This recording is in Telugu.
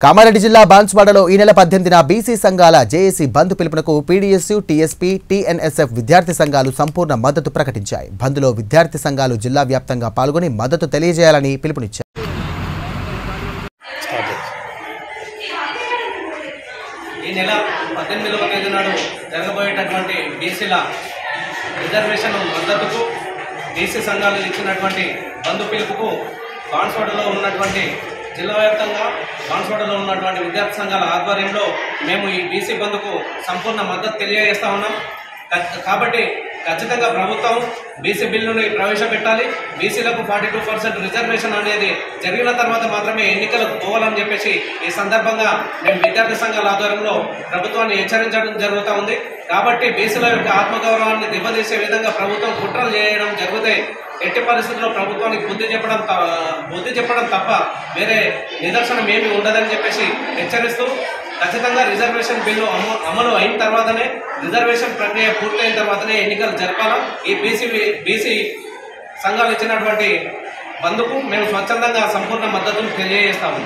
కామారెడ్డి జిల్లా బాన్స్వాడలో ఈ నెల 18న బీసీ సంఘాల జేఏసీ బంద్ పిలుపునకు పీడీఎస్యూ, టీఎస్పీ, టీఎన్ఎస్ఎఫ్ విద్యార్థి సంఘాలు సంపూర్ణ మద్దతు ప్రకటించాయి. బంద్లో విద్యార్థి సంఘాలు జిల్లా వ్యాప్తంగా పాల్గొని మద్దతు తెలియజేయాలని పిలుపునిచ్చారు. ఈ నెల 18వ తేదీ నాడు జరగబోయేటటువంటి బీసీల రిజర్వేషన్ మద్దతుకు బీసీ సంఘాలు ఇచ్చినటువంటి బంద్ పిలుపుకు బాన్స్వాడలో ఉన్నటువంటి జిల్లా వ్యాప్తంగా బాన్స్వాడలో ఉన్నటువంటి విద్యార్థి సంఘాల ఆధ్వర్యంలో మేము ఈ బీసీ బంద్కు సంపూర్ణ మద్దతు తెలియజేస్తా ఉన్నాం. కాబట్టి ఖచ్చితంగా ప్రభుత్వం బీసీ బిల్లుని ప్రవేశపెట్టాలి. బీసీలకు 42% రిజర్వేషన్ అనేది జరిగిన తర్వాత మాత్రమే ఎన్నికలకు పోవాలని చెప్పేసి ఈ సందర్భంగా మేము విద్యార్థి సంఘాల ఆధ్వర్యంలో ప్రభుత్వాన్ని హెచ్చరించడం జరుగుతూ ఉంది. కాబట్టి బీసీల యొక్క ఆత్మగౌరవాన్ని దెబ్బతీసే విధంగా ప్రభుత్వం కుట్రలు చేయడం జరుగుతాయి. ఎట్టి పరిస్థితుల్లో ప్రభుత్వానికి బుద్ధి చెప్పడం తప్ప వేరే నిదర్శనం ఏమీ ఉండదని చెప్పేసి హెచ్చరిస్తూ ఖచ్చితంగా రిజర్వేషన్ బిల్లు అమలు అయిన తర్వాతనే, రిజర్వేషన్ ప్రక్రియ పూర్తయిన తర్వాతనే ఎన్నికలు జరపాలా. ఈ బీసీ సంఘాలు ఇచ్చినటువంటి బంద్కు మేము స్వచ్ఛందంగా సంపూర్ణ మద్దతును తెలియజేస్తాము.